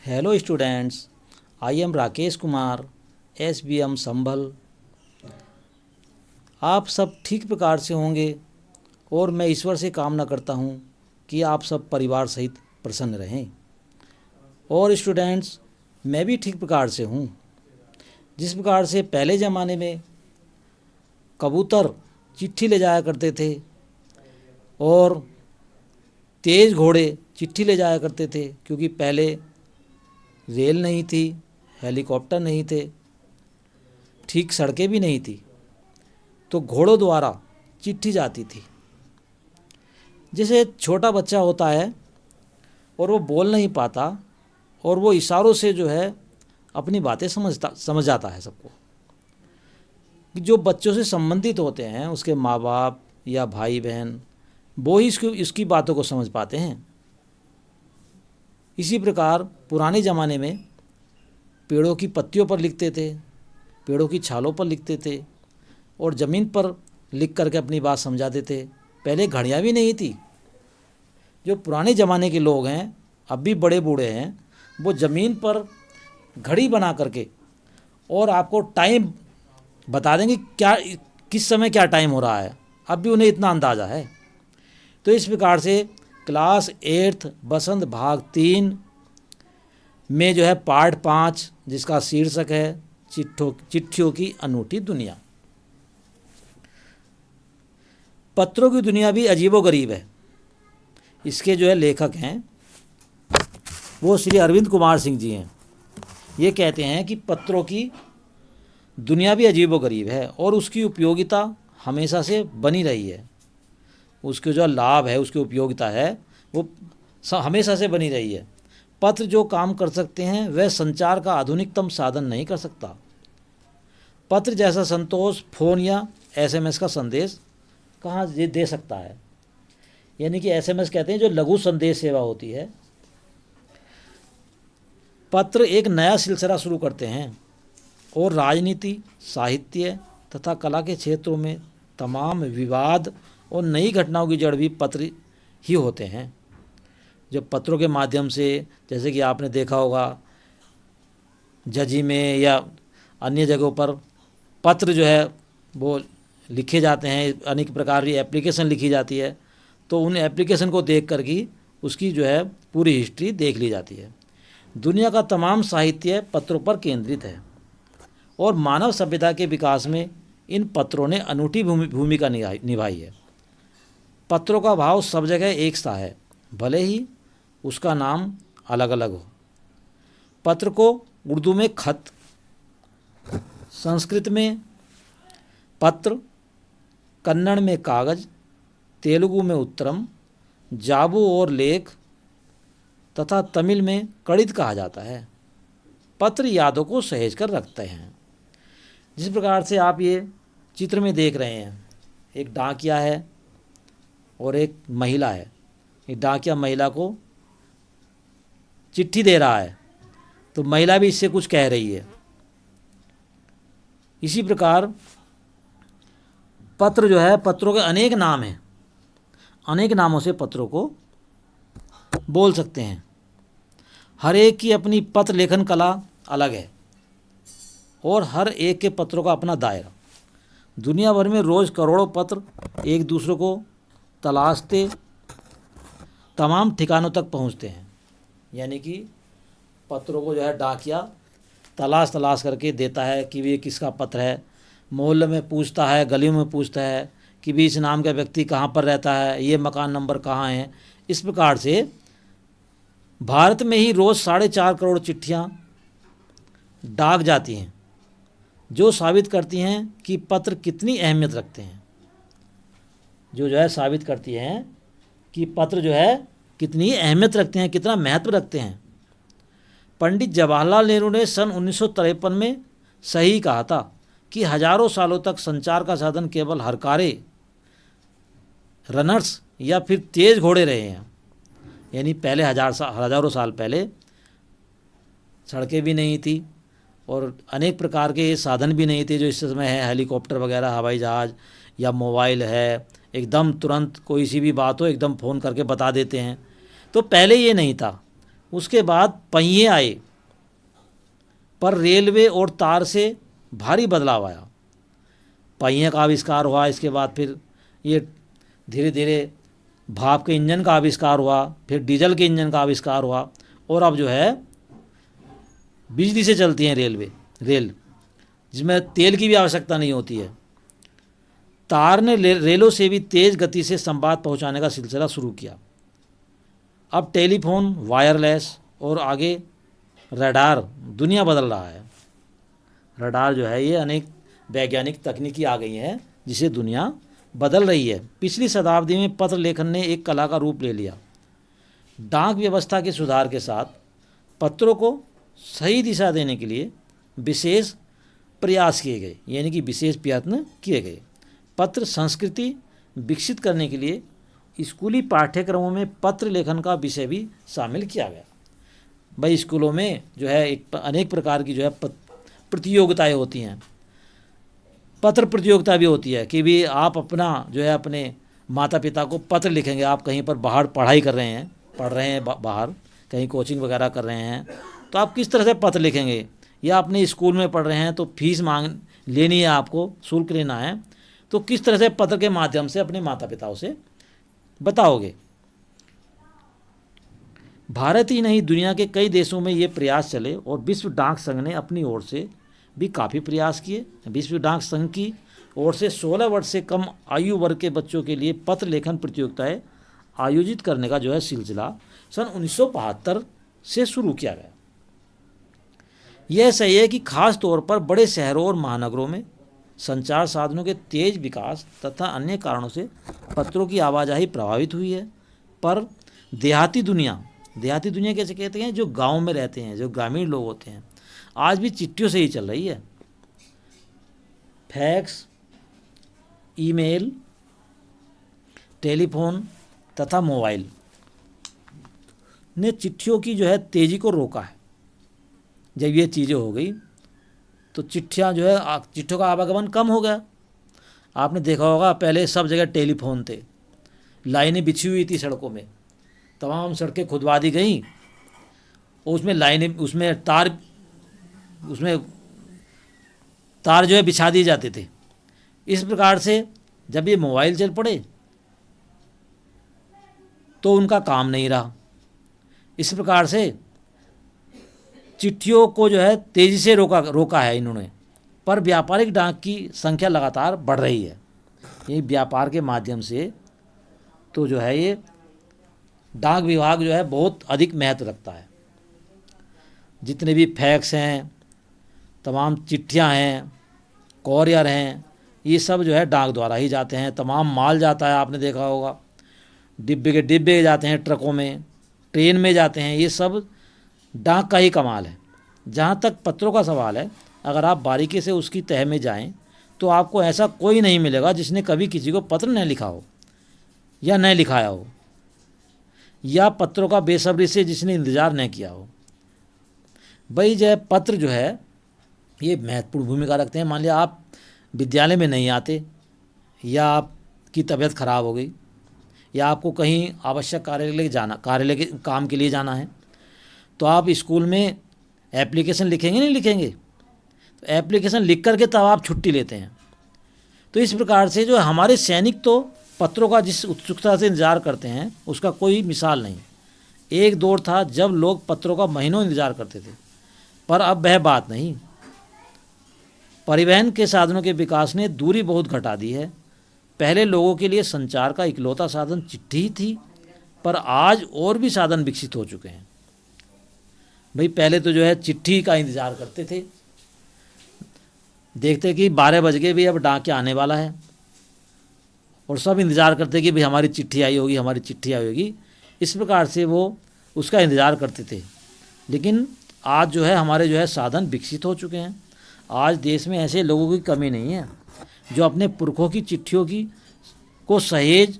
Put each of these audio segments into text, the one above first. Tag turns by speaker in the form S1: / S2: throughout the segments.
S1: Hello students, I am Rakesh Kumar, SBM संभल। आप सब ठीक प्रकार से होंगे और मैं ईश्वर से कामना करता हूँ कि आप सब परिवार सहित प्रसन्न रहें। और स्टूडेंट्स, मैं भी ठीक प्रकार से हूँ। जिस प्रकार से पहले ज़माने में कबूतर चिट्ठी ले जाया करते थे और तेज़ घोड़े चिट्ठी ले जाया करते थे, क्योंकि पहले रेल नहीं थी, हेलीकॉप्टर नहीं थे, ठीक सड़कें भी नहीं थी, तो घोड़ों द्वारा चिट्ठी जाती थी। जैसे छोटा बच्चा होता है और वो बोल नहीं पाता और वो इशारों से जो है अपनी बातें समझ जाता है सबको। जो बच्चों से संबंधित होते हैं, उसके माँ बाप या भाई बहन, वो ही इसकी बातों को समझ पाते हैं। इसी प्रकार पुराने ज़माने में पेड़ों की पत्तियों पर लिखते थे, पेड़ों की छालों पर लिखते थे और ज़मीन पर लिख करके अपनी बात समझाते थे। पहले घड़ियाँ भी नहीं थी। जो पुराने ज़माने के लोग हैं, अब भी बड़े बूढ़े हैं, वो ज़मीन पर घड़ी बना करके और आपको टाइम बता देंगे क्या किस समय क्या टाइम हो रहा है। अब भी उन्हें इतना अंदाज़ा है। तो इस प्रकार से क्लास 8 बसंत भाग 3 में जो है पार्ट 5, जिसका शीर्षक है चिट्ठियों की अनूठी दुनिया। पत्रों की दुनिया भी अजीबोगरीब है। इसके जो है लेखक हैं वो श्री अरविंद कुमार सिंह जी हैं। ये कहते हैं कि पत्रों की दुनिया भी अजीबोगरीब है और उसकी उपयोगिता हमेशा से बनी रही है। उसके जो लाभ है, उसकी उपयोगिता है, वो हमेशा से बनी रही है। पत्र जो काम कर सकते हैं वह संचार का आधुनिकतम साधन नहीं कर सकता। पत्र जैसा संतोष फ़ोन या SMS का संदेश कहाँ दे सकता है। यानी कि SMS कहते हैं जो लघु संदेश सेवा होती है। पत्र एक नया सिलसिला शुरू करते हैं और राजनीति, साहित्य तथा कला के क्षेत्रों में तमाम विवाद और नई घटनाओं की जड़ भी पत्र ही होते हैं। जो पत्रों के माध्यम से, जैसे कि आपने देखा होगा जजी में या अन्य जगहों पर पत्र जो है वो लिखे जाते हैं, अनेक प्रकार की एप्लीकेशन लिखी जाती है। तो उन एप्लीकेशन को देख कर की उसकी जो है पूरी हिस्ट्री देख ली जाती है। दुनिया का तमाम साहित्य पत्रों पर केंद्रित है और मानव सभ्यता के विकास में इन पत्रों ने अनूठी भूमिका निभाई है। पत्रों का भाव सब जगह एक सा है, भले ही उसका नाम अलग अलग हो। पत्र को उर्दू में खत, संस्कृत में पत्र, कन्नड़ में कागज, तेलुगु में उत्तरम, जाबू और लेख तथा तमिल में कड़ित कहा जाता है। पत्र यादों को सहेज कर रखते हैं। जिस प्रकार से आप ये चित्र में देख रहे हैं, एक डाकिया है और एक महिला है। एक डाकिया महिला को चिट्ठी दे रहा है, तो महिला भी इससे कुछ कह रही है। इसी प्रकार पत्र जो है, पत्रों के अनेक नाम हैं। अनेक नामों से पत्रों को बोल सकते हैं। हर एक की अपनी पत्र लेखन कला अलग है और हर एक के पत्रों का अपना दायरा। दुनिया भर में रोज़ करोड़ों पत्र एक दूसरे को तलाशते तमाम ठिकानों तक पहुंचते हैं। यानी कि पत्रों को जो है डाकिया तलाश करके देता है कि ये किसका पत्र है। मोहल्ले में पूछता है, गलियों में पूछता है कि भी इस नाम का व्यक्ति कहाँ पर रहता है, ये मकान नंबर कहाँ है। इस प्रकार से भारत में ही रोज़ 4.5 करोड़ चिट्ठियाँ डाक जाती हैं, जो साबित करती हैं कि पत्र कितनी अहमियत रखते हैं। जो है साबित करती हैं कि पत्र जो है कितनी अहमियत रखते हैं, कितना महत्व रखते हैं। पंडित जवाहरलाल नेहरू ने सन 1953 में सही कहा था कि हजारों सालों तक संचार का साधन केवल हरकारे, रनर्स या फिर तेज घोड़े रहे हैं। यानी पहले हजारों साल पहले सड़कें भी नहीं थी और अनेक प्रकार के साधन भी नहीं थे जो इस समय है, हेलीकॉप्टर वगैरह, हवाई जहाज़ या मोबाइल है। एकदम तुरंत कोई सी भी बात हो एकदम फ़ोन करके बता देते हैं। तो पहले ये नहीं था। उसके बाद पहिए आए, पर रेलवे और तार से भारी बदलाव आया। पहिए का आविष्कार हुआ, इसके बाद फिर ये धीरे धीरे भाप के इंजन का आविष्कार हुआ, फिर डीजल के इंजन का आविष्कार हुआ, और अब जो है बिजली से चलती हैं रेल, जिसमें तेल की भी आवश्यकता नहीं होती है। तार ने रेलों से भी तेज़ गति से संवाद पहुंचाने का सिलसिला शुरू किया। अब टेलीफोन, वायरलेस और आगे रडार, दुनिया बदल रहा है। रडार जो है ये अनेक वैज्ञानिक तकनीकी आ गई हैं जिसे दुनिया बदल रही है। पिछली शताब्दी में पत्र लेखन ने एक कला का रूप ले लिया। डाक व्यवस्था के सुधार के साथ पत्रों को सही दिशा देने के लिए विशेष प्रयास किए गए, यानी कि विशेष प्रयत्न किए गए। पत्र संस्कृति विकसित करने के लिए स्कूली पाठ्यक्रमों में पत्र लेखन का विषय भी शामिल किया गया। भाई स्कूलों में जो है अनेक प्रकार की जो है प्रतियोगिताएं होती हैं। पत्र प्रतियोगिता भी होती है कि भी आप अपना जो है अपने माता पिता को पत्र लिखेंगे। आप कहीं पर बाहर पढ़ाई कर रहे हैं, पढ़ रहे हैं बाहर कहीं कोचिंग वगैरह कर रहे हैं, तो आप किस तरह से पत्र लिखेंगे। या अपने स्कूल में पढ़ रहे हैं तो फीस लेनी है, आपको शुल्क लेना है, तो किस तरह से पत्र के माध्यम से अपने माता पिताओं से बताओगे। भारत ही नहीं, दुनिया के कई देशों में ये प्रयास चले और विश्व डाक संघ ने अपनी ओर से भी काफ़ी प्रयास किए। विश्व डाक संघ की ओर से 16 वर्ष से कम आयु वर्ग के बच्चों के लिए पत्र लेखन प्रतियोगिताएं आयोजित करने का जो है सिलसिला सन 1975 से शुरू किया गया। यह सही है कि खास तौर पर बड़े शहरों और महानगरों में संचार साधनों के तेज विकास तथा अन्य कारणों से पत्रों की आवाजाही प्रभावित हुई है, पर देहाती दुनिया कैसे कहते हैं, जो गांव में रहते हैं, जो ग्रामीण लोग होते हैं, आज भी चिट्ठियों से ही चल रही है। फैक्स, ईमेल, टेलीफोन तथा मोबाइल ने चिट्ठियों की जो है तेज़ी को रोका है। जब ये चीज़ें हो गई तो चिट्ठियों का आवागमन कम हो गया। आपने देखा होगा पहले सब जगह टेलीफोन थे, लाइनें बिछी हुई थी सड़कों में, तमाम सड़कें खुदवा दी गई, उसमें तार जो है बिछा दिए जाते थे। इस प्रकार से जब ये मोबाइल चल पड़े तो उनका काम नहीं रहा। इस प्रकार से चिट्ठियों को जो है तेज़ी से रोका है इन्होंने, पर व्यापारिक डाक की संख्या लगातार बढ़ रही है। ये व्यापार के माध्यम से तो जो है ये डाक विभाग जो है बहुत अधिक महत्व रखता है। जितने भी फैक्स हैं, तमाम चिट्ठियां हैं, कॉरियर हैं, ये सब जो है डाक द्वारा ही जाते हैं। तमाम माल जाता है, आपने देखा होगा डिब्बे के डिब्बे जाते हैं, ट्रकों में, ट्रेन में जाते हैं, ये सब डाक का ही कमाल है। जहाँ तक पत्रों का सवाल है, अगर आप बारीकी से उसकी तह में जाएं तो आपको ऐसा कोई नहीं मिलेगा जिसने कभी किसी को पत्र न लिखा हो या न लिखाया हो, या पत्रों का बेसब्री से जिसने इंतज़ार न किया हो। भाई जो पत्र जो है ये महत्वपूर्ण भूमिका रखते हैं। मान लिया आप विद्यालय में नहीं आते, या आपकी तबीयत खराब हो गई, या आपको कहीं आवश्यक कार्यालय के काम के लिए जाना है, तो आप स्कूल में एप्लीकेशन लिखेंगे नहीं लिखेंगे, तो एप्लीकेशन लिख करके तब आप छुट्टी लेते हैं। तो इस प्रकार से जो हमारे सैनिक तो पत्रों का जिस उत्सुकता से इंतज़ार करते हैं उसका कोई मिसाल नहीं। एक दौर था जब लोग पत्रों का महीनों इंतज़ार करते थे, पर अब वह बात नहीं। परिवहन के साधनों के विकास ने दूरी बहुत घटा दी है। पहले लोगों के लिए संचार का इकलौता साधन चिट्ठी ही थी, पर आज और भी साधन विकसित हो चुके हैं। भाई पहले तो जो है चिट्ठी का इंतज़ार करते थे, देखते कि 12 बज गए भी अब डाकिया आने वाला है, और सब इंतज़ार करते कि भाई हमारी चिट्ठी आई होगी, हमारी चिट्ठी आई होगी। इस प्रकार से वो उसका इंतज़ार करते थे। लेकिन आज जो है हमारे जो है साधन विकसित हो चुके हैं। आज देश में ऐसे लोगों की कमी नहीं है जो अपने पुरखों की चिट्ठियों को सहेज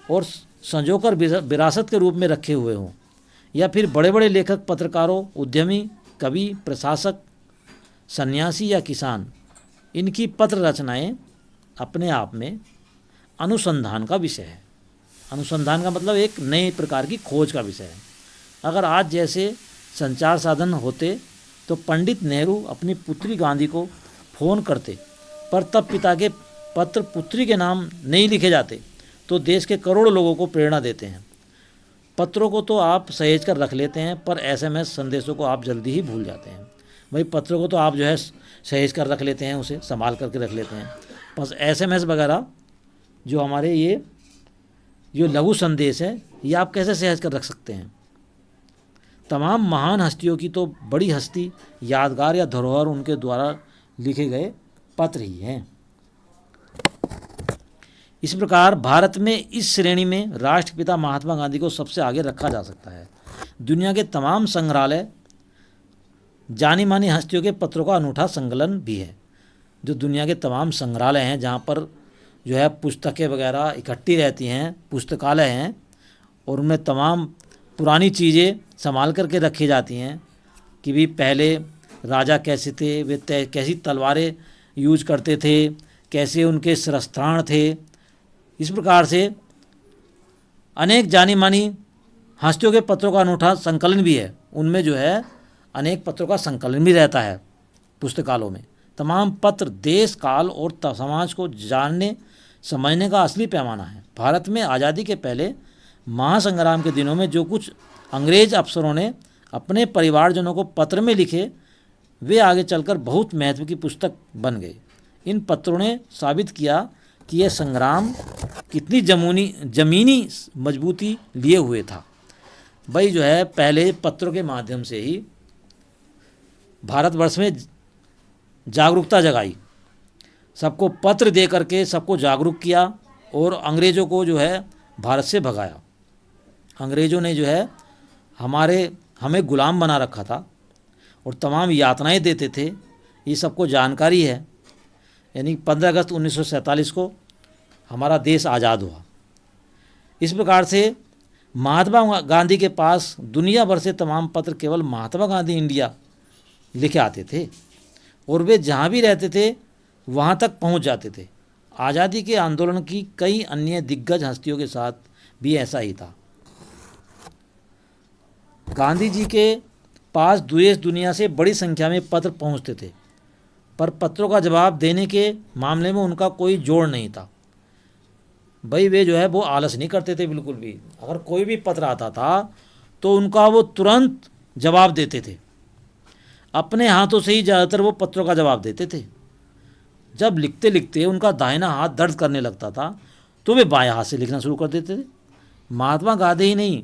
S1: और संजोकर विरासत के रूप में रखे हुए हों, या फिर बड़े बड़े लेखक, पत्रकारों, उद्यमी, कवि, प्रशासक, सन्यासी या किसान, इनकी पत्र रचनाएं अपने आप में अनुसंधान का विषय है। अनुसंधान का मतलब एक नए प्रकार की खोज का विषय है। अगर आज जैसे संचार साधन होते तो पंडित नेहरू अपनी पुत्री गांधी को फ़ोन करते, पर तब पिता के पत्र पुत्री के नाम नहीं लिखे जाते तो देश के करोड़ों लोगों को प्रेरणा देते हैं। पत्रों को तो आप सहेज कर रख लेते हैं, पर एसएमएस संदेशों को आप जल्दी ही भूल जाते हैं। भाई पत्रों को तो आप जो है सहेज कर रख लेते हैं, उसे संभाल करके रख लेते हैं, बस एसएमएस वगैरह जो हमारे ये जो लघु संदेश है ये आप कैसे सहेज कर रख सकते हैं। तमाम महान हस्तियों की तो बड़ी हस्ती, यादगार या धरोहर उनके द्वारा लिखे गए पत्र ही हैं। इस प्रकार भारत में इस श्रेणी में राष्ट्रपिता महात्मा गांधी को सबसे आगे रखा जा सकता है। दुनिया के तमाम संग्रहालय जानी मानी हस्तियों के पत्रों का अनूठा संकलन भी है। जो दुनिया के तमाम संग्रहालय हैं जहाँ पर जो है पुस्तकें वगैरह इकट्ठी रहती हैं, पुस्तकालय हैं, और उनमें तमाम पुरानी चीज़ें संभाल करके रखी जाती हैं कि भी पहले राजा कैसे थे, वे कैसी तलवारें यूज करते थे, कैसे उनके शस्त्रास्त्र थे। इस प्रकार से अनेक जानी मानी हस्तियों के पत्रों का अनूठा संकलन भी है। उनमें जो है अनेक पत्रों का संकलन भी रहता है पुस्तकालयों में। तमाम पत्र देश काल और समाज को जानने समझने का असली पैमाना है। भारत में आज़ादी के पहले महासंग्राम के दिनों में जो कुछ अंग्रेज अफसरों ने अपने परिवारजनों को पत्र में लिखे, वे आगे चलकर बहुत महत्व की पुस्तक बन गए। इन पत्रों ने साबित किया कि यह संग्राम कितनी जमीनी मजबूती लिए हुए था। भाई जो है पहले पत्रों के माध्यम से ही भारतवर्ष में जागरूकता जगाई, सबको पत्र दे करके सबको जागरूक किया और अंग्रेज़ों को जो है भारत से भगाया। अंग्रेज़ों ने जो है हमें गुलाम बना रखा था और तमाम यातनाएं देते थे, ये सबको जानकारी है। यानी 15 अगस्त 1947 को हमारा देश आज़ाद हुआ। इस प्रकार से महात्मा गांधी के पास दुनिया भर से तमाम पत्र केवल महात्मा गांधी इंडिया लिखे आते थे और वे जहाँ भी रहते थे वहाँ तक पहुँच जाते थे। आज़ादी के आंदोलन की कई अन्य दिग्गज हस्तियों के साथ भी ऐसा ही था। गांधी जी के पास देश दुनिया से बड़ी संख्या में पत्र पहुँचते थे, पर पत्रों का जवाब देने के मामले में उनका कोई जोड़ नहीं था। भाई वे जो है वो आलस नहीं करते थे बिल्कुल भी। अगर कोई भी पत्र आता था तो उनका वो तुरंत जवाब देते थे। अपने हाथों से ही ज़्यादातर वो पत्रों का जवाब देते थे। जब लिखते लिखते उनका दाहिना हाथ दर्द करने लगता था तो वे बाएं हाथ से लिखना शुरू कर देते थे। महात्मा गांधी ही नहीं,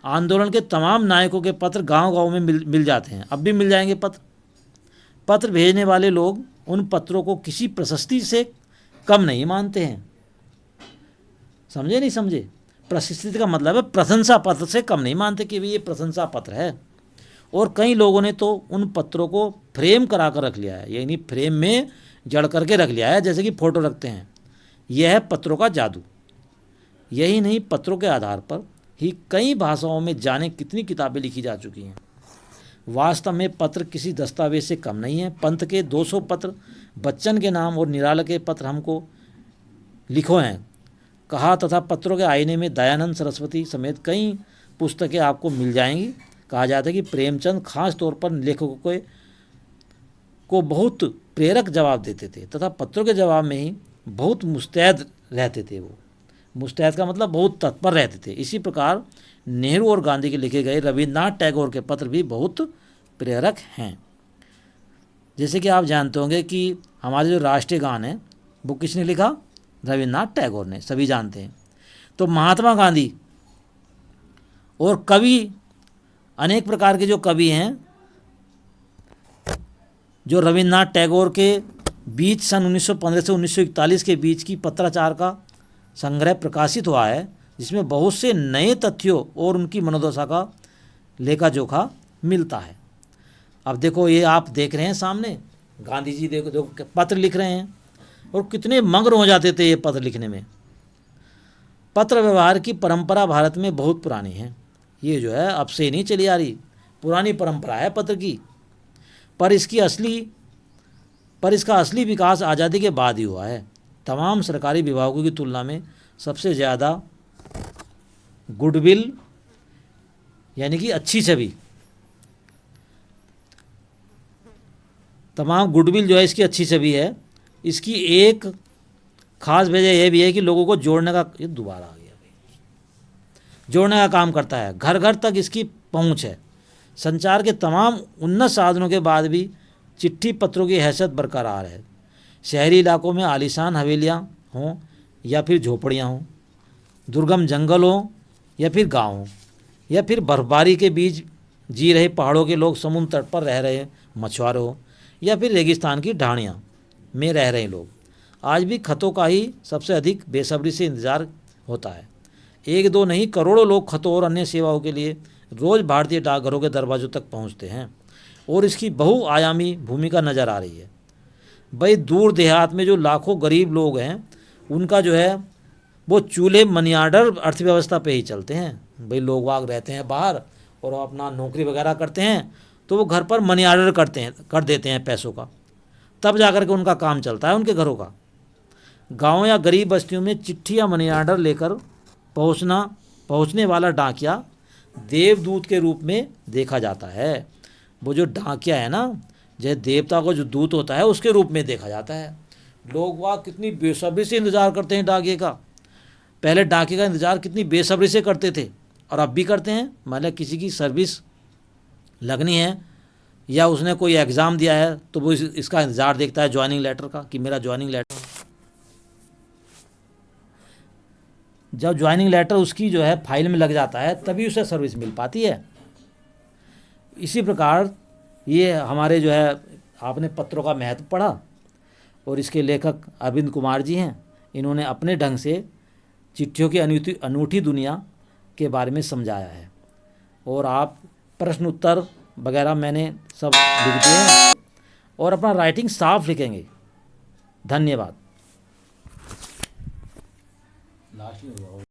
S1: आंदोलन के तमाम नायकों के पत्र गांव-गांव में मिल जाते हैं। अब भी मिल जाएंगे पत्र भेजने वाले लोग उन पत्रों को किसी प्रशस्ति से कम नहीं मानते हैं। समझे नहीं समझे? प्रशस्ति का मतलब है प्रशंसा पत्र से कम नहीं मानते कि ये प्रशंसा पत्र है। और कई लोगों ने तो उन पत्रों को फ्रेम करा कर रख लिया है, यानी फ्रेम में जड़ करके रख लिया है, जैसे कि फ़ोटो रखते हैं। यह है पत्रों का जादू। यही नहीं, पत्रों के आधार पर ही कई भाषाओं में जाने कितनी किताबें लिखी जा चुकी हैं। वास्तव में पत्र किसी दस्तावेज से कम नहीं है। पंत के 200 पत्र, बच्चन के नाम और निराला के पत्र हमको लिखो हैं कहा, तथा पत्रों के आईने में दयानंद सरस्वती समेत कई पुस्तकें आपको मिल जाएंगी। कहा जाता है कि प्रेमचंद खास तौर पर लेखकों को बहुत प्रेरक जवाब देते थे तथा पत्रों के जवाब में ही बहुत मुस्तैद रहते थे। वो मुस्तैद का मतलब बहुत तत्पर रहते थे। इसी प्रकार नेहरू और गांधी के लिखे गए रविन्द्रनाथ टैगोर के पत्र भी बहुत प्रेरक हैं। जैसे कि आप जानते होंगे कि हमारे जो राष्ट्रीय गान है वो किसने लिखा? रविन्द्रनाथ टैगोर ने, सभी जानते हैं। तो महात्मा गांधी और कवि, अनेक प्रकार के जो कवि हैं, जो रविन्द्रनाथ टैगोर के बीच सन 1915 से 1941 के बीच की पत्राचार का संग्रह प्रकाशित हुआ है, जिसमें बहुत से नए तथ्यों और उनकी मनोदशा का लेखा जोखा मिलता है। अब देखो, ये आप देख रहे हैं सामने, गांधी जी देखो पत्र लिख रहे हैं और कितने मग्न हो जाते थे ये पत्र लिखने में। पत्र व्यवहार की परंपरा भारत में बहुत पुरानी है। ये जो है अब से नहीं चली आ रही, पुरानी परंपरा है पत्र की। पर इसका असली विकास आज़ादी के बाद ही हुआ है। तमाम सरकारी विभागों की तुलना में सबसे ज़्यादा गुडविल यानी कि अच्छी छवि। तमाम गुडविल जो है इसकी अच्छी छवि है। इसकी एक खास वजह यह भी है कि लोगों को जोड़ने का, ये दोबारा आ गया भाई, जोड़ने का काम करता है। घर घर तक इसकी पहुंच है। संचार के तमाम उन्नत साधनों के बाद भी चिट्ठी पत्रों की हैसियत बरकरार है। शहरी इलाकों में आलीशान हवेलियाँ हों या फिर झोपड़ियाँ हों, दुर्गम जंगल हों या फिर गाँव हों, या फिर बर्फबारी के बीच जी रहे पहाड़ों के लोग, समुद्र तट पर रह रहे मछुआरे हों या फिर रेगिस्तान की ढाणियाँ में रह रहे लोग, आज भी खतों का ही सबसे अधिक बेसब्री से इंतज़ार होता है। एक दो नहीं, करोड़ों लोग खतों और अन्य सेवाओं के लिए रोज़ भारतीय डाकघरों के दरवाजों तक पहुंचते हैं और इसकी बहुआयामी भूमिका नज़र आ रही है। भाई दूर देहात में जो लाखों गरीब लोग हैं, उनका जो है वो चूल्हे मनी आर्डर अर्थव्यवस्था पे ही चलते हैं। भाई लोग वाग रहते हैं बाहर और अपना नौकरी वगैरह करते हैं, तो वो घर पर मनी आर्डर कर देते हैं पैसों का, तब जा कर के उनका काम चलता है उनके घरों का। गांव या गरीब बस्तियों में चिट्ठी या मनी आर्डर लेकर पहुंचने वाला डाकिया देवदूत के रूप में देखा जाता है। वो जो डाकिया है ना, जैसे देवता को जो दूत होता है उसके रूप में देखा जाता है। लोग वहाँ कितनी बेसब्री से इंतज़ार करते हैं डाकिए का। पहले डाकिए का इंतज़ार कितनी बेसब्री से करते थे और अब भी करते हैं। मतलब किसी की सर्विस लगनी है या उसने कोई एग्ज़ाम दिया है तो वो इसका इंतज़ार देखता है ज्वाइनिंग लेटर का, कि मेरा ज्वाइनिंग लेटर, जब ज्वाइनिंग लेटर उसकी जो है फाइल में लग जाता है तभी उसे सर्विस मिल पाती है। इसी प्रकार ये हमारे जो है, आपने पत्रों का महत्व पढ़ा और इसके लेखक अरविंद कुमार जी हैं। इन्होंने अपने ढंग से चिट्ठियों की अनूठी दुनिया के बारे में समझाया है। और आप प्रश्न उत्तर वगैरह मैंने सब लिख दिए हैं और अपना राइटिंग साफ लिखेंगे। धन्यवाद।